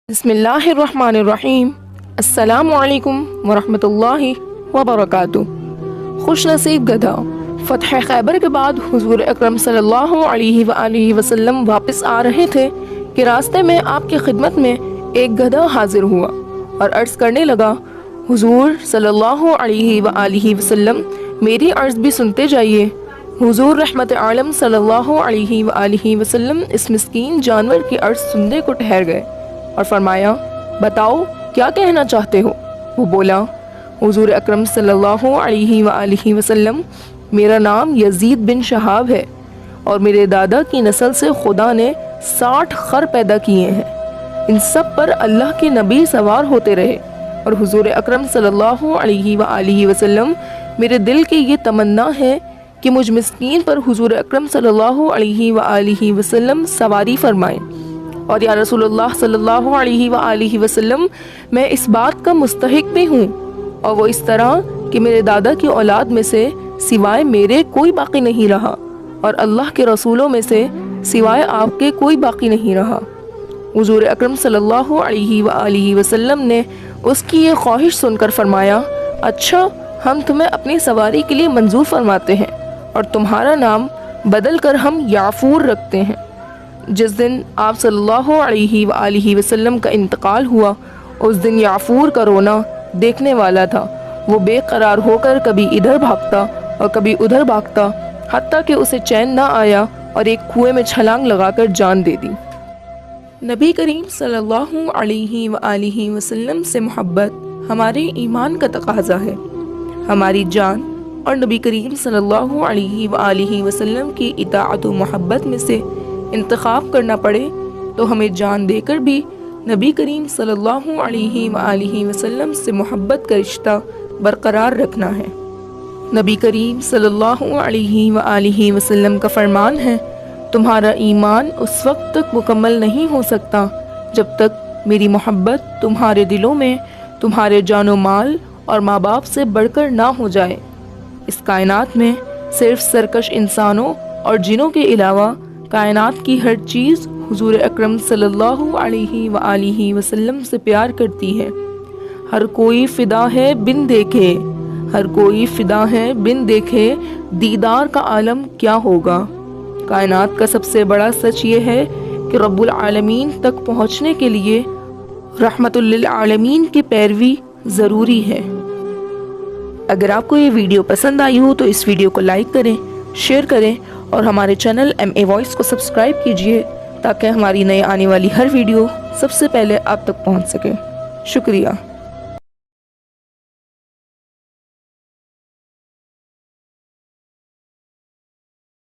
بسم اللہ الرحمن الرحیم۔ السلام علیکم ورحمۃ اللہ وبرکاتہ۔ خوش نصیب گدھا۔ فتح خیبر کے بعد حضور اکرم صلی اللہ علیہ وآلہ وسلم واپس آ رہے تھے کہ راستے میں آپ کی خدمت میں ایک گدھا حاضر ہوا اور عرض کرنے لگا، حضور صلی اللہ علیہ وآلہ وسلم میری عرض بھی سنتے جائیے۔ حضور رحمت عالم صلی اللہ علیہ وآلہ وسلم اس مسکین جانور کی عرض سننے کو ٹھہر گئے اور فرمایا، بتاؤ کیا کہنا چاہتے ہو؟ وہ بولا، حضور اکرم صلی اللہ علیہ وآلہ وسلم میرا نام یزید بن شہاب ہے اور میرے دادا کی نسل سے خدا نے 60 خر پیدا کیے ہیں۔ ان سب پر اللہ کے نبی سوار ہوتے رہے اور حضور اکرم صلی اللہ علیہ وآلہ وسلم میرے دل کی یہ تمنا ہے کہ مجھ مسکین پر حضور اکرم صلی اللہ علیہ وآلہ وسلم سواری فرمائیں، اور یا رسول اللہ صلی اللہ علیہ وآلہ وسلم میں اس بات کا مستحق بھی ہوں، اور وہ اس طرح کہ میرے دادا کی اولاد میں سے سوائے میرے کوئی باقی نہیں رہا اور اللہ کے رسولوں میں سے سوائے آپ کے کوئی باقی نہیں رہا۔ حضور اکرم صلی اللہ علیہ وآلہ وسلم نے اس کی یہ خواہش سن کر فرمایا، اچھا ہم تمہیں اپنی سواری کے لیے منظور فرماتے ہیں اور تمہارا نام بدل کر ہم یعفور رکھتے ہیں۔ جس دن آپ صلی اللہ علیہ وآلہ وسلم کا انتقال ہوا، اس دن یعفور کا رونا دیکھنے والا تھا۔ وہ بے قرار ہو کر کبھی ادھر بھاگتا اور کبھی ادھر بھاگتا، حتیٰ کہ اسے چین نہ آیا اور ایک کنویں میں چھلانگ لگا کر جان دے دی۔ نبی کریم صلی اللہ علیہ وآلہ وسلم سے محبت ہمارے ایمان کا تقاضا ہے۔ ہماری جان اور نبی کریم صلی اللہ علیہ وآلہ وسلم کی اطاعت و محبت میں سے انتخاب کرنا پڑے تو ہمیں جان دے کر بھی نبی کریم صلی اللہ علیہ وآلہ وسلم سے محبت کا رشتہ برقرار رکھنا ہے۔ نبی کریم صلی اللہ علیہ وآلہ وسلم کا فرمان ہے، تمہارا ایمان اس وقت تک مکمل نہیں ہو سکتا جب تک میری محبت تمہارے دلوں میں تمہارے جان و مال اور ماں باپ سے بڑھ کر نہ ہو جائے۔ اس کائنات میں صرف سرکش انسانوں اور جنوں کے علاوہ کائنات کی ہر چیز حضور اکرم صلی اللہ علیہ وآلہ وسلم سے پیار کرتی ہے۔ ہر کوئی فدا ہے بن دیکھے، ہر کوئی فدا ہے بن دیکھے، دیدار کا عالم کیا ہوگا۔ کائنات کا سب سے بڑا سچ یہ ہے کہ رب العالمین تک پہنچنے کے لیے رحمت للعالمین کی پیروی ضروری ہے۔ اگر آپ کو یہ ویڈیو پسند آئی ہو تو اس ویڈیو کو لائک کریں، شیئر کریں اور ہمارے چینل MA وائس کو سبسکرائب کیجیے تاکہ ہماری نئے آنے والی ہر ویڈیو سب سے پہلے آپ تک پہنچ سکے۔ شکریہ۔